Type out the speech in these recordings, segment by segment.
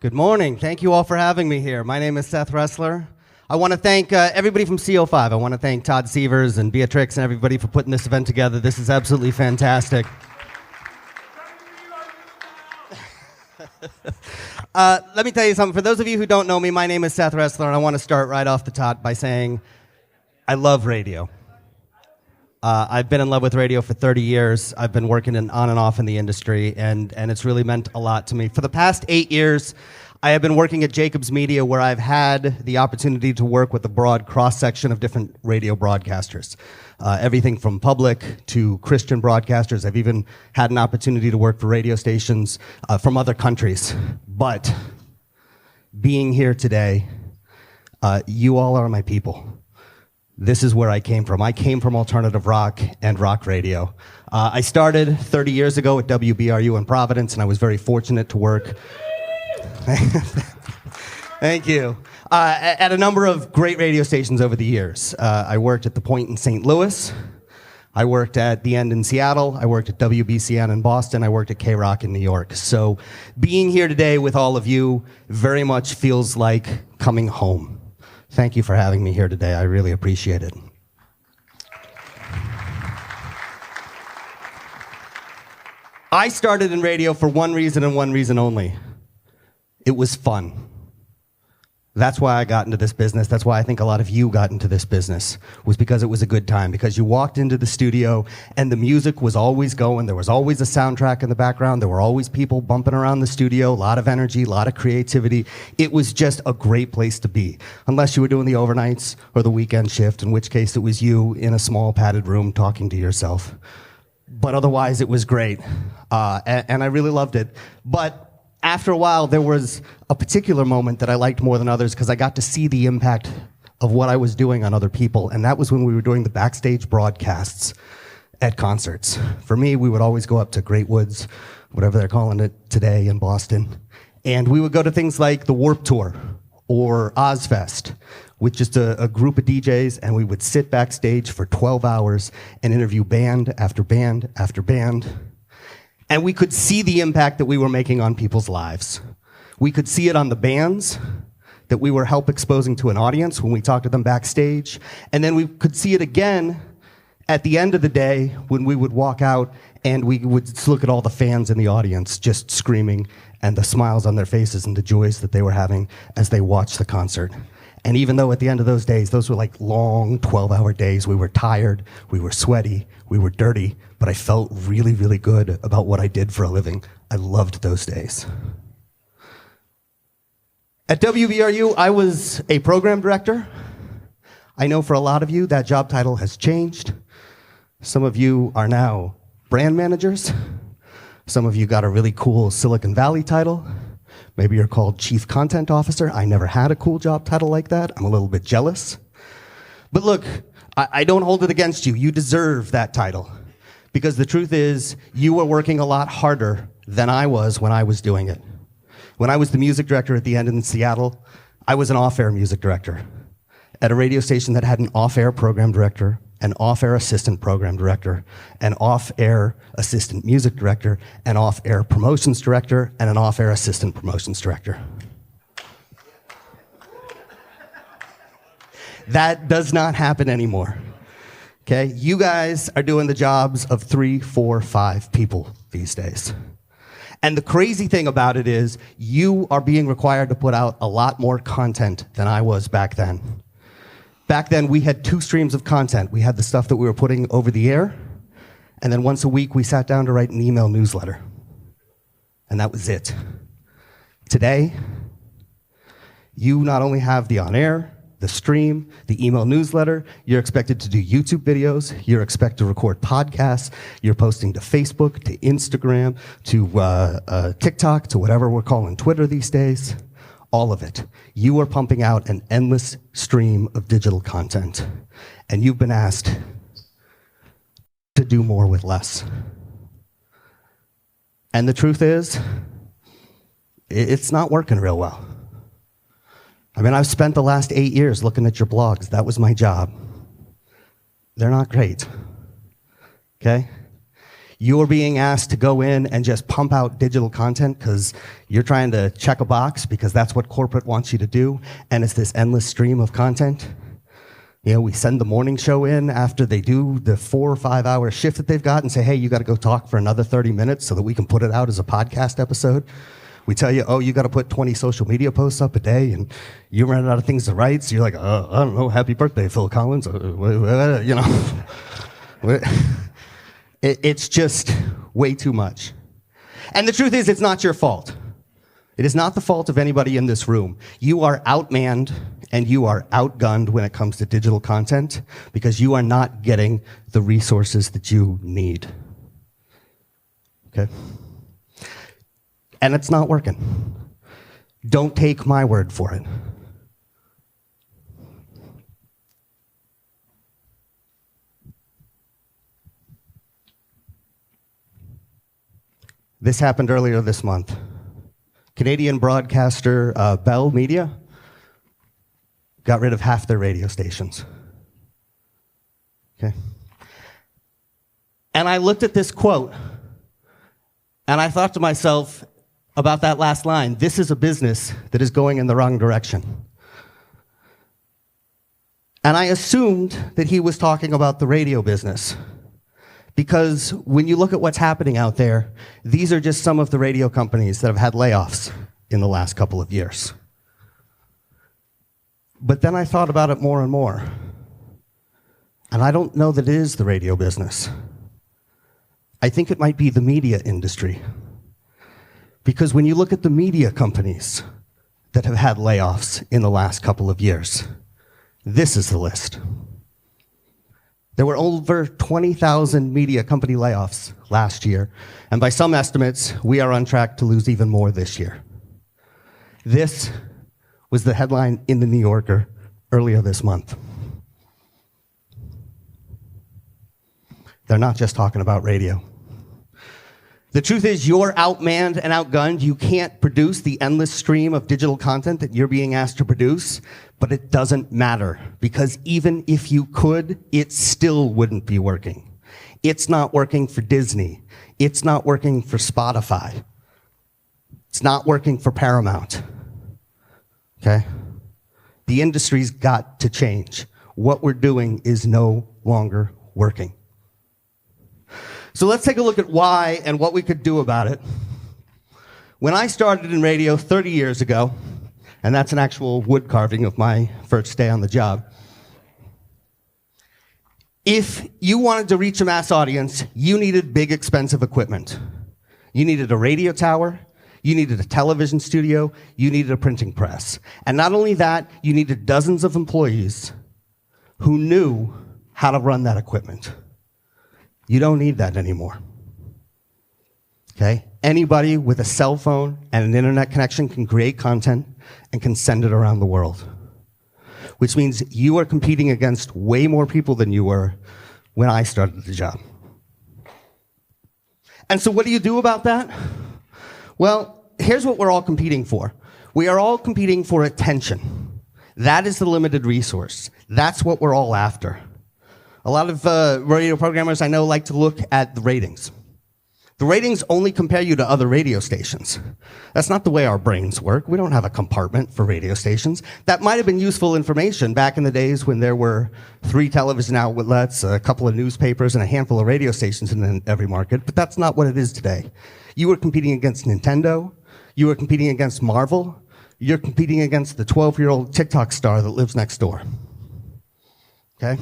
Good morning. Thank you all for having me here. My name is Seth Resler. I want to thank everybody from CO5. I want to thank Todd Sievers and Beatrix and everybody for putting this event together. This is absolutely fantastic. Let me tell you something. For those of you who don't know me, my name is Seth Resler, and I want to start right off the top by saying I love radio. I've been in love with radio for 30 years. I've been working on and off in the industry, and it's really meant a lot to me. For the past 8 years, I have been working at Jacobs Media, where I've had the opportunity to work with a broad cross-section of different radio broadcasters. Everything from public to Christian broadcasters. I've even had an opportunity to work for radio stations from other countries. But being here today, you all are my people. This is where I came from. I came from alternative rock and rock radio. I started 30 years ago at WBRU in Providence, and I was very fortunate to work. Thank you. At a number of great radio stations over the years. I worked at The Point in St. Louis. I worked at The End in Seattle. I worked at WBCN in Boston. I worked at K-Rock in New York. So being here today with all of you very much feels like coming home. Thank you for having me here today. I really appreciate it. I started in radio for one reason and one reason only. It was fun. That's why I got into this business. That's why I think a lot of you got into this business, was because it was a good time, because you walked into the studio and the music was always going. There was always a soundtrack in the background. There were always people bumping around the studio, a lot of energy, a lot of creativity. It was just a great place to be, unless you were doing the overnights or the weekend shift, in which case it was you in a small padded room talking to yourself. But otherwise, it was great, and I really loved it. But after a while, there was a particular moment that I liked more than others because I got to see the impact of what I was doing on other people, and that was when we were doing the backstage broadcasts at concerts. For me, we would always go up to Great Woods, whatever they're calling it today in Boston, and we would go to things like the Warped Tour or Ozfest with just a group of DJs, and we would sit backstage for 12 hours and interview band after band after band. And we could see the impact that we were making on people's lives. We could see it on the bands that we were help exposing to an audience when we talked to them backstage. And then we could see it again at the end of the day when we would walk out and we would look at all the fans in the audience just screaming and the smiles on their faces and the joys that they were having as they watched the concert. And even though at the end of those days, those were like long 12-hour days, we were tired, we were sweaty, we were dirty, but I felt really, really good about what I did for a living. I loved those days. At WBRU, I was a program director. I know for a lot of you, that job title has changed. Some of you are now brand managers. Some of you got a really cool Silicon Valley title. Maybe you're called Chief Content Officer. I never had a cool job title like that. I'm a little bit jealous. But look, I don't hold it against you. You deserve that title. Because the truth is, you were working a lot harder than I was when I was doing it. When I was the music director at The End in Seattle, I was an off-air music director at a radio station that had an off-air program director, an off-air assistant program director, an off-air assistant music director, an off-air promotions director, and an off-air assistant promotions director. That does not happen anymore. Okay? You guys are doing the jobs of 3, 4, 5 people these days. And the crazy thing about it is you are being required to put out a lot more content than I was back then. Back then, we had 2 streams of content. We had the stuff that we were putting over the air, and then once a week, we sat down to write an email newsletter. And that was it. Today, you not only have the on-air, the stream, the email newsletter, you're expected to do YouTube videos, you're expected to record podcasts, you're posting to Facebook, to Instagram, to TikTok, to whatever we're calling Twitter these days. All of it. You are pumping out an endless stream of digital content, and you've been asked to do more with less. And the truth is, it's not working real well. I mean, I've spent the last 8 years looking at your blogs. That was my job. They're not great. Okay? You're being asked to go in and just pump out digital content because you're trying to check a box because that's what corporate wants you to do, and it's this endless stream of content. You know, we send the morning show in after they do the 4 or 5 hour shift that they've got and say, hey, you got to go talk for another 30 minutes so that we can put it out as a podcast episode. We tell you, oh, you got to put 20 social media posts up a day, and you run out of things to write, so you're like, I don't know, happy birthday, Phil Collins, you know. It's just way too much. And the truth is, it's not your fault. It is not the fault of anybody in this room. You are outmanned and you are outgunned when it comes to digital content because you are not getting the resources that you need. Okay? And it's not working. Don't take my word for it. This happened earlier this month. Canadian broadcaster Bell Media got rid of half their radio stations. Okay? And I looked at this quote, and I thought to myself about that last line, this is a business that is going in the wrong direction. And I assumed that he was talking about the radio business. Because when you look at what's happening out there, these are just some of the radio companies that have had layoffs in the last couple of years. But then I thought about it more and more. And I don't know that it is the radio business. I think it might be the media industry. Because when you look at the media companies that have had layoffs in the last couple of years, this is the list. There were over 20,000 media company layoffs last year, and by some estimates, we are on track to lose even more this year. This was the headline in the New Yorker earlier this month. They're not just talking about radio. The truth is, you're outmanned and outgunned. You can't produce the endless stream of digital content that you're being asked to produce, but it doesn't matter, because even if you could, it still wouldn't be working. It's not working for Disney. It's not working for Spotify. It's not working for Paramount. Okay? The industry's got to change. What we're doing is no longer working. So let's take a look at why and what we could do about it. When I started in radio 30 years ago, and that's an actual wood carving of my first day on the job, if you wanted to reach a mass audience, you needed big, expensive equipment. You needed a radio tower, you needed a television studio, you needed a printing press. And not only that, you needed dozens of employees who knew how to run that equipment. You don't need that anymore. Okay? Anybody with a cell phone and an internet connection can create content and can send it around the world. Which means you are competing against way more people than you were when I started the job. And so what do you do about that? Well, here's what we're all competing for. We are all competing for attention. That is the limited resource. That's what we're all after. A lot of radio programmers I know like to look at the ratings. The ratings only compare you to other radio stations. That's not the way our brains work. We don't have a compartment for radio stations. That might have been useful information back in the days when there were 3 television outlets, a couple of newspapers, and a handful of radio stations in every market, but that's not what it is today. You were competing against Nintendo. You were competing against Marvel. You're competing against the 12-year-old TikTok star that lives next door. Okay?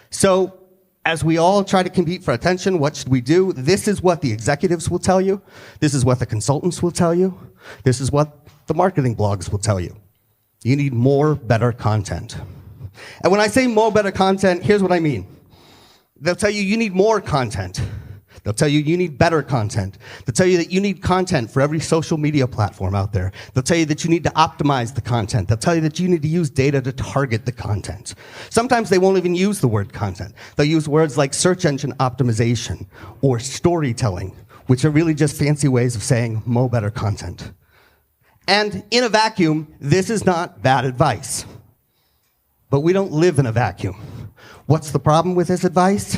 So, as we all try to compete for attention, what should we do? This is what the executives will tell you. This is what the consultants will tell you. This is what the marketing blogs will tell you. You need more, better content. And when I say more, better content, here's what I mean. They'll tell you you need more content. They'll tell you you need better content. They'll tell you that you need content for every social media platform out there. They'll tell you that you need to optimize the content. They'll tell you that you need to use data to target the content. Sometimes they won't even use the word content. They'll use words like search engine optimization or storytelling, which are really just fancy ways of saying more, better content. And in a vacuum, this is not bad advice. But we don't live in a vacuum. What's the problem with this advice?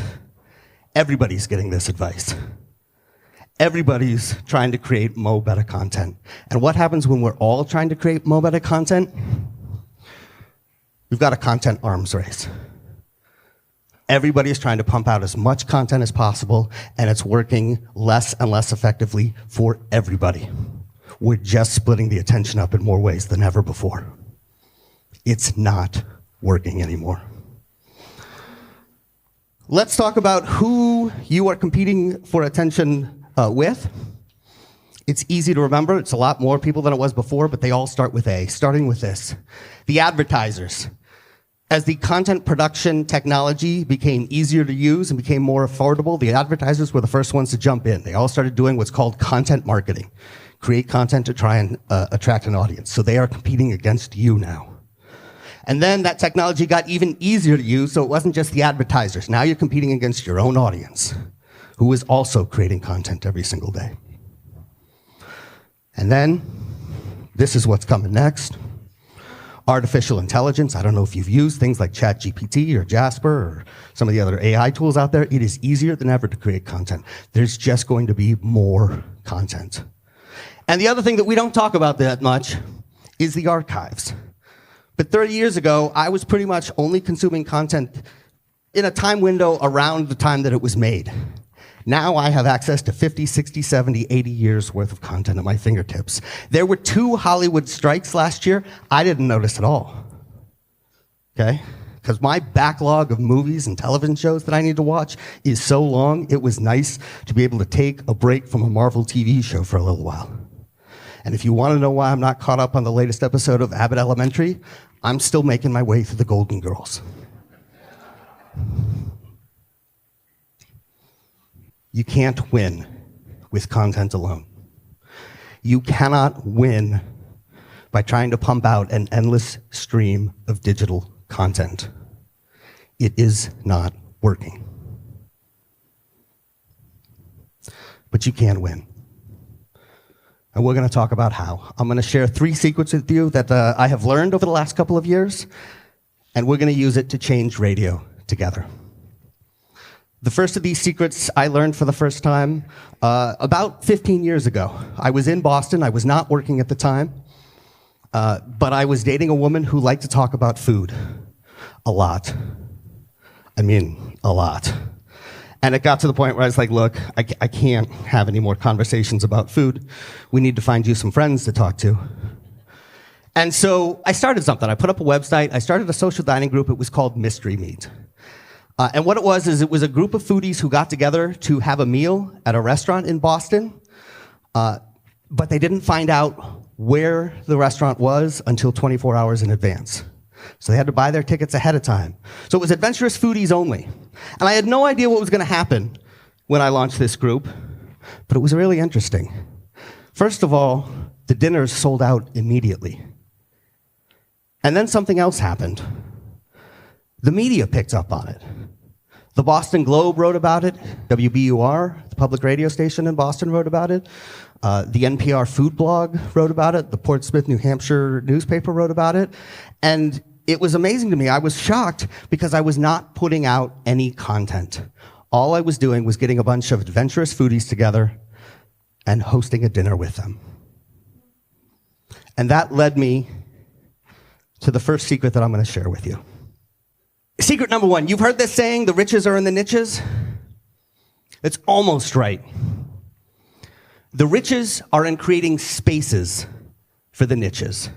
Everybody's getting this advice. Everybody's trying to create mo better content. And what happens when we're all trying to create mo better content? We've got a content arms race. Everybody is trying to pump out as much content as possible, and it's working less and less effectively for everybody. We're just splitting the attention up in more ways than ever before. It's not working anymore. Let's talk about who you are competing for attention with. It's easy to remember. It's a lot more people than it was before, but they all start with A, starting with this. The advertisers. As the content production technology became easier to use and became more affordable, the advertisers were the first ones to jump in. They all started doing what's called content marketing. Create content to try and attract an audience. So they are competing against you now. And then that technology got even easier to use, so it wasn't just the advertisers. Now you're competing against your own audience, who is also creating content every single day. And then, this is what's coming next. Artificial intelligence. I don't know if you've used things like ChatGPT or Jasper or some of the other AI tools out there. It is easier than ever to create content. There's just going to be more content. And the other thing that we don't talk about that much is the archives. But 30 years ago, I was pretty much only consuming content in a time window around the time that it was made. Now I have access to 50, 60, 70, 80 years worth of content at my fingertips. There were 2 Hollywood strikes last year. I didn't notice at all. Okay? Because my backlog of movies and television shows that I need to watch is so long, it was nice to be able to take a break from a Marvel TV show for a little while. And if you want to know why I'm not caught up on the latest episode of Abbott Elementary, I'm still making my way through the Golden Girls. You can't win with content alone. You cannot win by trying to pump out an endless stream of digital content. It is not working. But you can win. And we're going to talk about how. I'm going to share 3 secrets with you that I have learned over the last couple of years, and we're going to use it to change radio together. The first of these secrets I learned for the first time about 15 years ago. I was in Boston. I was not working at the time, but I was dating a woman who liked to talk about food a lot. I mean, a lot. And it got to the point where I was like, look, I can't have any more conversations about food. We need to find you some friends to talk to. And so I started something. I put up a website. I started a social dining group. It was called Mystery Meat. And what it was is it was a group of foodies who got together to have a meal at a restaurant in Boston, but they didn't find out where the restaurant was until 24 hours in advance. So they had to buy their tickets ahead of time. So it was adventurous foodies only. And I had no idea what was going to happen when I launched this group, but it was really interesting. First of all, the dinners sold out immediately. And then something else happened. The media picked up on it. The Boston Globe wrote about it. WBUR, the public radio station in Boston, wrote about it. The NPR food blog wrote about it. The Portsmouth, New Hampshire newspaper wrote about it. And it was amazing to me. I was shocked because I was not putting out any content. All I was doing was getting a bunch of adventurous foodies together and hosting a dinner with them. And that led me to the first secret that I'm going to share with you. Secret number 1, you've heard this saying, the riches are in the niches? It's almost right. The riches are in creating spaces for the niches.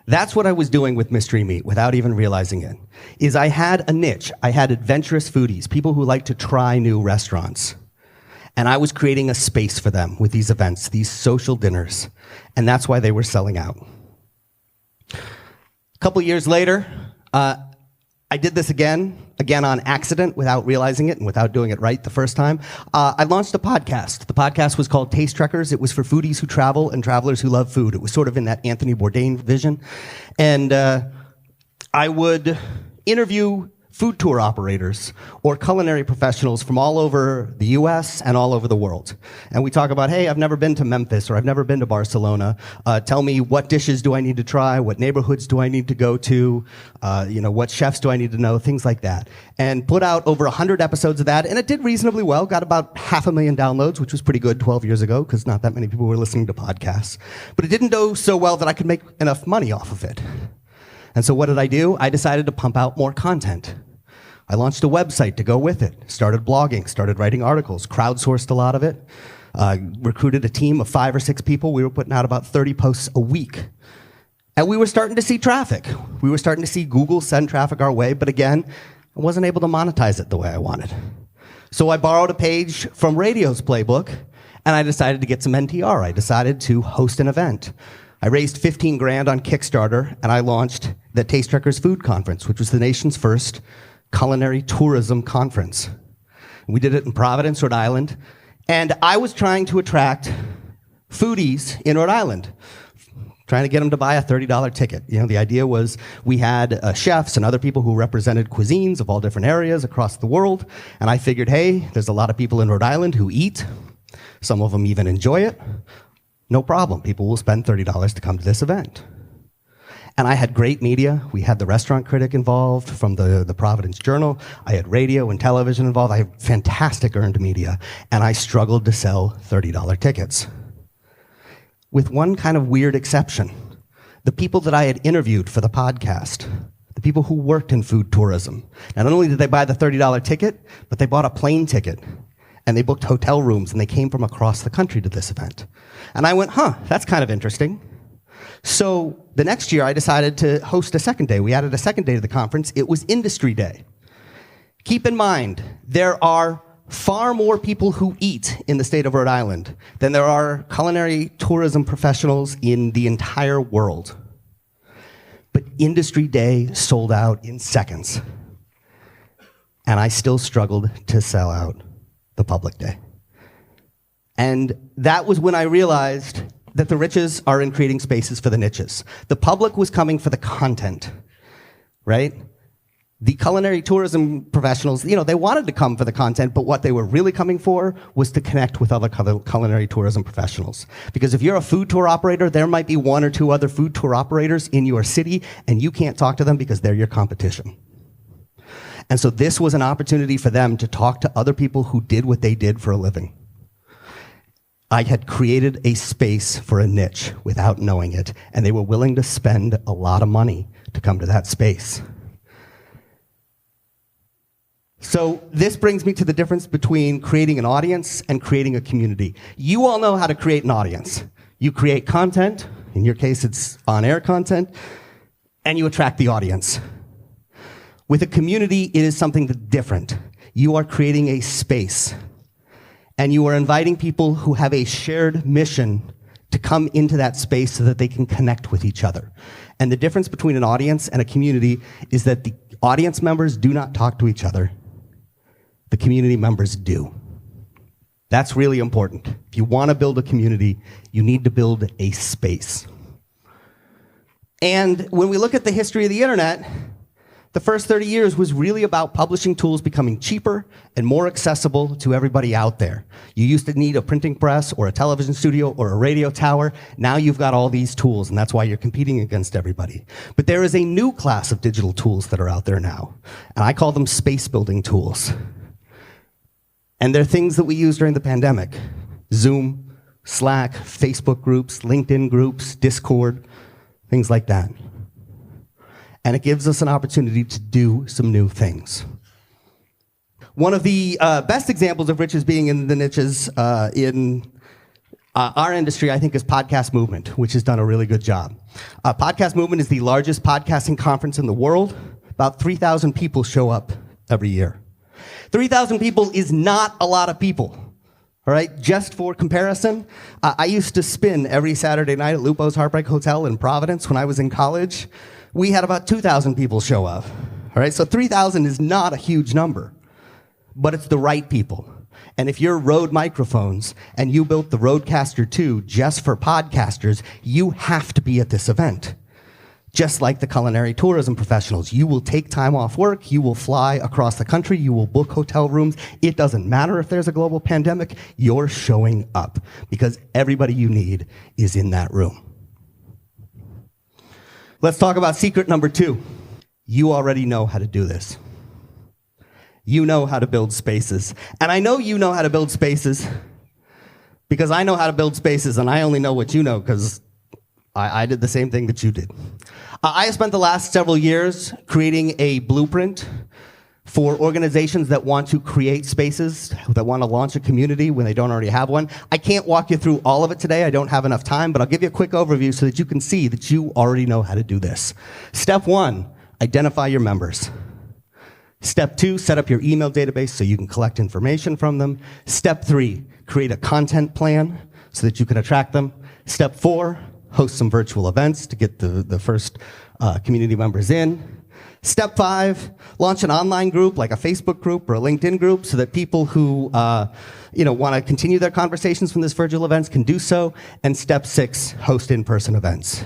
That's what I was doing with Mystery Meat without even realizing it, is I had a niche. I had adventurous foodies, people who like to try new restaurants. And I was creating a space for them with these events, these social dinners. And that's why they were selling out. A couple years later, I did this again on accident without realizing it and without doing it right the first time. I launched a podcast. The podcast was called Taste Trekkers. It was for foodies who travel and travelers who love food. It was sort of in that Anthony Bourdain vision. And I would interview food tour operators, or culinary professionals from all over the US and all over the world. And we talk about, hey, I've never been to Memphis or I've never been to Barcelona. Tell me what dishes do I need to try? What neighborhoods do I need to go to? What chefs do I need to know? Things like that. And put out over 100 episodes of that. And it did reasonably well. Got about 500,000 downloads, which was pretty good 12 years ago because not that many people were listening to podcasts. But it didn't do so well that I could make enough money off of it. And so what did I do? I decided to pump out more content. I launched a website to go with it, started blogging, started writing articles, crowdsourced a lot of it, recruited a team of 5 or 6 people. We were putting out about 30 posts a week. And we were starting to see traffic. We were starting to see Google send traffic our way, but again, I wasn't able to monetize it the way I wanted. So I borrowed a page from radio's playbook, and I decided to get some NTR. I decided to host an event. I raised 15 grand on Kickstarter, and I launched the Taste Trekkers Food Conference, which was the nation's first culinary tourism conference. We did it in Providence, Rhode Island, and I was trying to attract foodies in Rhode Island, trying to get them to buy a $30 ticket. The idea was we had chefs and other people who represented cuisines of all different areas across the world, and I figured, hey, there's a lot of people in Rhode Island who eat. Some of them even enjoy it. No problem. People will spend $30 to come to this event. And I had great media. We had the restaurant critic involved from the Providence Journal. I had radio and television involved. I had fantastic earned media. And I struggled to sell $30 tickets. With one kind of weird exception. The people that I had interviewed for the podcast, the people who worked in food tourism, not only did they buy the $30 ticket, but they bought a plane ticket. And they booked hotel rooms, and they came from across the country to this event. And I went, that's kind of interesting. So the next year, I decided to host a second day. We added a second day to the conference. It was Industry Day. Keep in mind, there are far more people who eat in the state of Rhode Island than there are culinary tourism professionals in the entire world. But Industry Day sold out in seconds. And I still struggled to sell out the public day. And that was when I realized that the riches are in creating spaces for the niches. The public was coming for the content, right? The culinary tourism professionals, they wanted to come for the content, but what they were really coming for was to connect with other culinary tourism professionals. Because if you're a food tour operator, there might be 1 or 2 other food tour operators in your city, and you can't talk to them because they're your competition. And so this was an opportunity for them to talk to other people who did what they did for a living. I had created a space for a niche without knowing it, and they were willing to spend a lot of money to come to that space. So this brings me to the difference between creating an audience and creating a community. You all know how to create an audience. You create content, in your case it's on-air content, and you attract the audience. With a community, it is something different. You are creating a space, and you are inviting people who have a shared mission to come into that space so that they can connect with each other. And the difference between an audience and a community is that the audience members do not talk to each other. The community members do. That's really important. If you want to build a community, you need to build a space. And when we look at the history of the internet, the first 30 years was really about publishing tools becoming cheaper and more accessible to everybody out there. You used to need a printing press or a television studio or a radio tower. Now you've got all these tools, and that's why you're competing against everybody. But there is a new class of digital tools that are out there now, and I call them space-building tools. And they're things that we used during the pandemic. Zoom, Slack, Facebook groups, LinkedIn groups, Discord, things like that. And it gives us an opportunity to do some new things. One of the best examples of riches being in the niches in our industry, I think, is Podcast Movement, which has done a really good job. Podcast Movement is the largest podcasting conference in the world. About 3,000 people show up every year. 3,000 people is not a lot of people. All right, just for comparison, I used to spin every Saturday night at Lupo's Heartbreak Hotel in Providence when I was in college. We had about 2,000 people show up. All right, so 3,000 is not a huge number, but it's the right people. And if you're Rode microphones and you built the Rodecaster 2 just for podcasters, you have to be at this event. Just like the culinary tourism professionals, you will take time off work, you will fly across the country, you will book hotel rooms. It doesn't matter if there's a global pandemic, you're showing up because everybody you need is in that room. Let's talk about secret number 2. You already know how to do this. You know how to build spaces. And I know you know how to build spaces because I know how to build spaces, and I only know what you know because I did the same thing that you did. I spent the last several years creating a blueprint for organizations that want to create spaces, that want to launch a community when they don't already have one. I can't walk you through all of it today. I don't have enough time, but I'll give you a quick overview so that you can see that you already know how to do this. Step 1, identify your members. Step 2, set up your email database so you can collect information from them. Step 3, create a content plan so that you can attract them. Step 4, host some virtual events to get the first community members in. Step 5, launch an online group like a Facebook group or a LinkedIn group so that people who want to continue their conversations from this virtual events can do so. And step 6, host in-person events.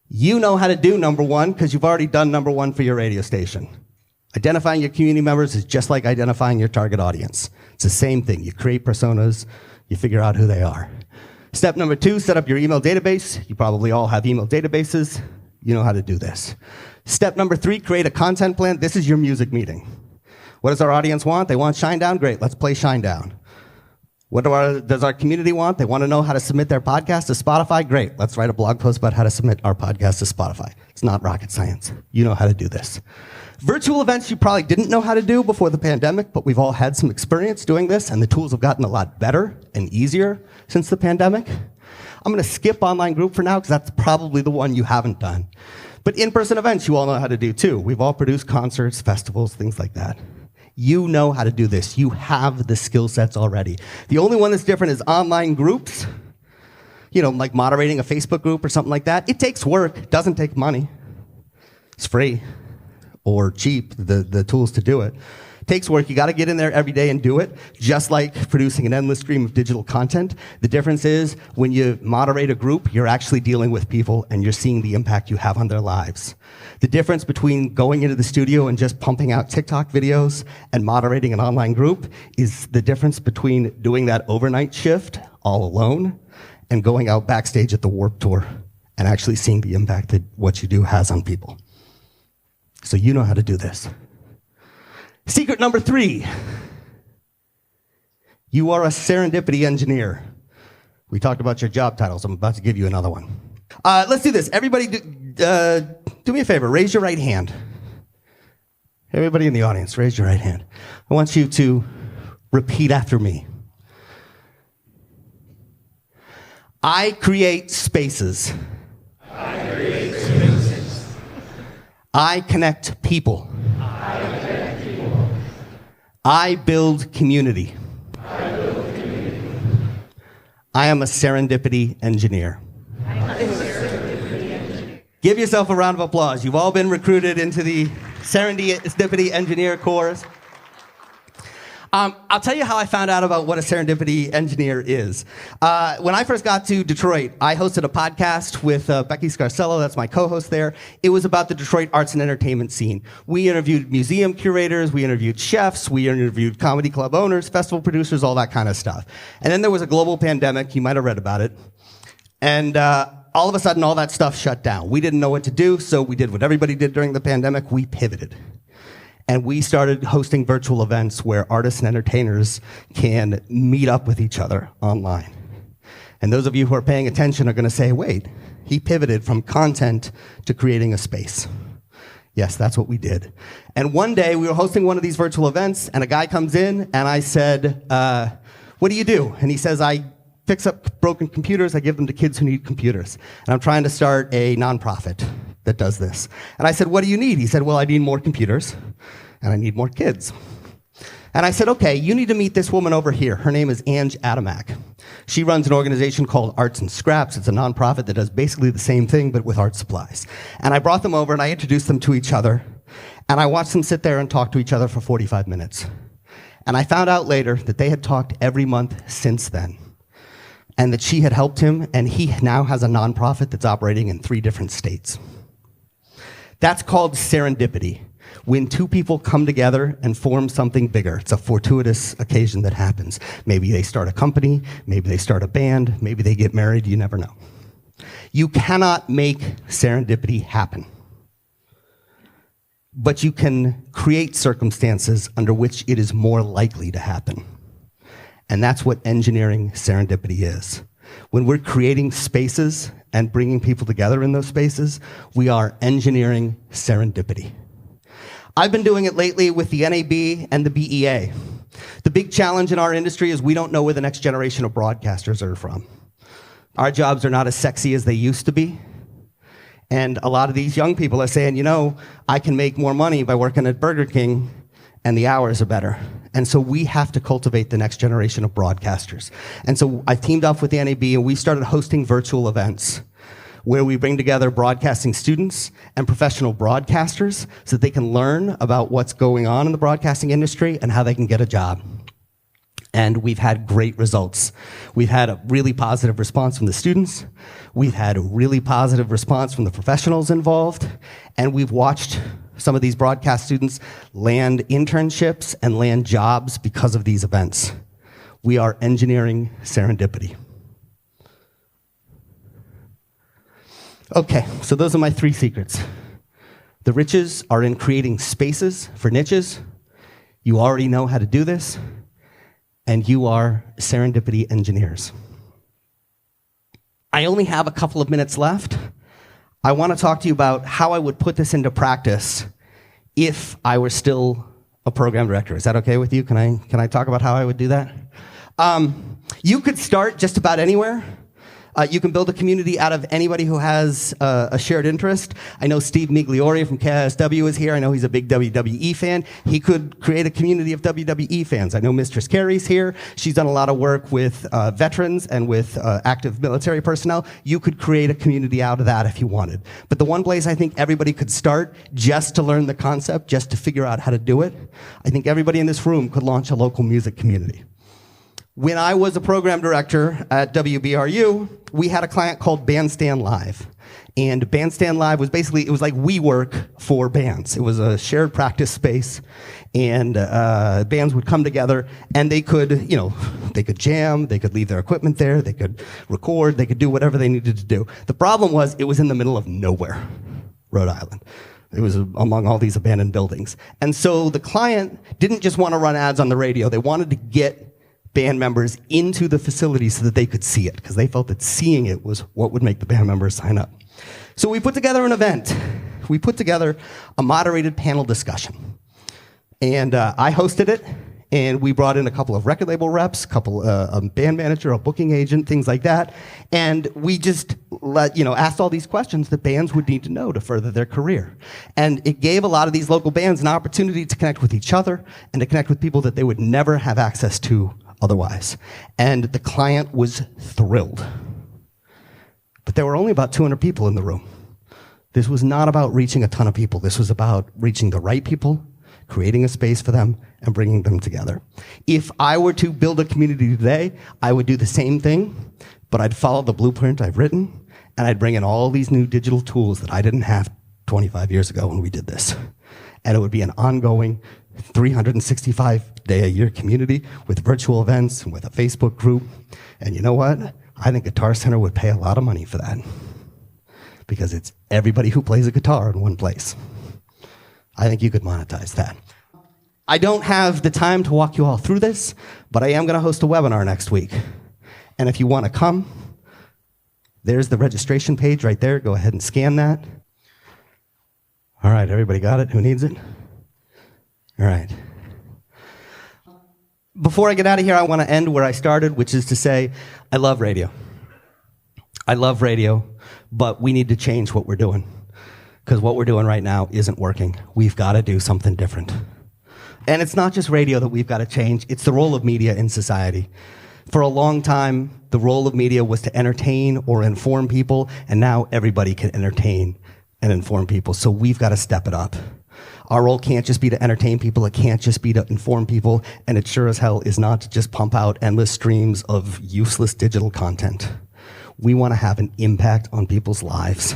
You know how to do number 1 because you've already done number 1 for your radio station. Identifying your community members is just like identifying your target audience. It's the same thing. You create personas, you figure out who they are. Step number 2, set up your email database. You probably all have email databases. You know how to do this. Step number 3, create a content plan. This is your music meeting. What does our audience want? They want Shinedown? Great, let's play Shinedown. What does our community want? They want to know how to submit their podcast to Spotify? Great, let's write a blog post about how to submit our podcast to Spotify. It's not rocket science. You know how to do this. Virtual events you probably didn't know how to do before the pandemic, but we've all had some experience doing this, and the tools have gotten a lot better and easier since the pandemic. I'm going to skip online group for now because that's probably the one you haven't done. But in-person events you all know how to do too. We've all produced concerts, festivals, things like that. You know how to do this. You have the skill sets already. The only one that's different is online groups. Like moderating a Facebook group or something like that. It takes work. It doesn't take money. It's free or cheap, the tools to do it. It takes work. You got to get in there every day and do it, just like producing an endless stream of digital content. The difference is when you moderate a group, you're actually dealing with people and you're seeing the impact you have on their lives. The difference between going into the studio and just pumping out TikTok videos and moderating an online group is the difference between doing that overnight shift all alone and going out backstage at the Warped Tour and actually seeing the impact that what you do has on people. So you know how to do this. Secret number 3. You are a serendipity engineer. We talked about your job titles. I'm about to give you another one. Let's do this. Everybody do me a favor. Raise your right hand. Everybody in the audience, raise your right hand. I want you to repeat after me. I create spaces. I create spaces. I connect people. I connect people. I build community. I build community. I am a serendipity engineer. I am a serendipity engineer. Give yourself a round of applause. You've all been recruited into the Serendipity Engineer Corps. I'll tell you how I found out about what a serendipity engineer is. When I first got to Detroit, I hosted a podcast with Becky Scarcello, that's my co-host there. It was about the Detroit arts and entertainment scene. We interviewed museum curators, we interviewed chefs, we interviewed comedy club owners, festival producers, all that kind of stuff. And then there was a global pandemic, you might have read about it. And all of a sudden, all that stuff shut down. We didn't know what to do, so we did what everybody did during the pandemic, we pivoted. And we started hosting virtual events where artists and entertainers can meet up with each other online. And those of you who are paying attention are going to say, wait, he pivoted from content to creating a space. Yes, that's what we did. And one day we were hosting one of these virtual events and a guy comes in and I said, what do you do? And he says, I fix up broken computers, I give them to kids who need computers. And I'm trying to start a nonprofit that does this. And I said, what do you need? He said, well, I need more computers, and I need more kids. And I said, okay, you need to meet this woman over here. Her name is Ange Adamak. She runs an organization called Arts and Scraps. It's a nonprofit that does basically the same thing, but with art supplies. And I brought them over, and I introduced them to each other, and I watched them sit there and talk to each other for 45 minutes. And I found out later that they had talked every month since then, and that she had helped him, and he now has a nonprofit that's operating in 3 different states. That's called serendipity. When two people come together and form something bigger. It's a fortuitous occasion that happens. Maybe they start a company, maybe they start a band, maybe they get married, you never know. You cannot make serendipity happen. But you can create circumstances under which it is more likely to happen. And that's what engineering serendipity is. When we're creating spaces and bringing people together in those spaces, we are engineering serendipity. I've been doing it lately with the NAB and the BEA. The big challenge in our industry is we don't know where the next generation of broadcasters are from. Our jobs are not as sexy as they used to be. And a lot of these young people are saying, you know, I can make more money by working at Burger King, and the hours are better. And so we have to cultivate the next generation of broadcasters. And so I teamed up with the NAB, and we started hosting virtual events where we bring together broadcasting students and professional broadcasters so that they can learn about what's going on in the broadcasting industry and how they can get a job. And we've had great results. We've had a really positive response from the students. We've had a really positive response from the professionals involved. And we've watched some of these broadcast students land internships and land jobs because of these events. We are engineering serendipity. Okay, so those are my 3 secrets. The riches are in creating spaces for niches. You already know how to do this. And you are serendipity engineers. I only have a couple of minutes left. I want to talk to you about how I would put this into practice if I were still a program director. Is that okay with you? Can I talk about how I would do that? You could start just about anywhere. You can build a community out of anybody who has a shared interest. I know Steve Migliore from KISW is here. I know he's a big WWE fan. He could create a community of WWE fans. I know Mistress Carrie's here. She's done a lot of work with veterans and with active military personnel. You could create a community out of that if you wanted. But the one place I think everybody could start just to learn the concept, just to figure out how to do it, I think everybody in this room could launch a local music community. When I was a program director at WBRU, we had a client called Bandstand Live. And Bandstand Live was basically, it was like WeWork for bands. It was a shared practice space, and bands would come together, and they could, they could jam, they could leave their equipment there, they could record, they could do whatever they needed to do. The problem was, it was in the middle of nowhere, Rhode Island. It was among all these abandoned buildings. And so the client didn't just want to run ads on the radio, they wanted to get band members into the facility so that they could see it, because they felt that seeing it was what would make the band members sign up. So we put together an event. We put together a moderated panel discussion. And I hosted it, and we brought in a couple of record label reps, a band manager, a booking agent, things like that. And we just asked all these questions that bands would need to know to further their career. And it gave a lot of these local bands an opportunity to connect with each other and to connect with people that they would never have access to otherwise. And the client was thrilled. But there were only about 200 people in the room. This was not about reaching a ton of people. This was about reaching the right people, creating a space for them, and bringing them together. If I were to build a community today, I would do the same thing, but I'd follow the blueprint I've written, and I'd bring in all these new digital tools that I didn't have 25 years ago when we did this. And it would be an ongoing 365-day-a-year community with virtual events and with a Facebook group. And you know what? I think Guitar Center would pay a lot of money for that, because it's everybody who plays a guitar in one place. I think you could monetize that. I don't have the time to walk you all through this, but I am going to host a webinar next week. And if you want to come, there's the registration page right there. Go ahead and scan that. All right, everybody got it? Who needs it? All right. Before I get out of here, I want to end where I started, which is to say, I love radio. I love radio, but we need to change what we're doing, because what we're doing right now isn't working. We've got to do something different. And it's not just radio that we've got to change, it's the role of media in society. For a long time, the role of media was to entertain or inform people, and now everybody can entertain and inform people, so we've got to step it up. Our role can't just be to entertain people, it can't just be to inform people, and it sure as hell is not to just pump out endless streams of useless digital content. We want to have an impact on people's lives.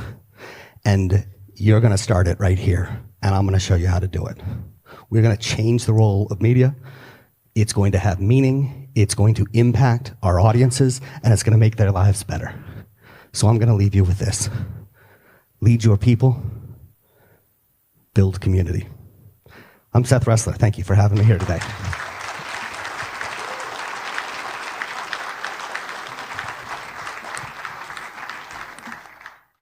And You're going to start it right here, and I'm going to show you how to do it. We're going to change the role of media. It's going to have meaning. It's going to impact our audiences, and it's going to make their lives better. So I'm going to leave you with this. Lead your people. Build community. I'm Seth Resler. Thank you for having me here today.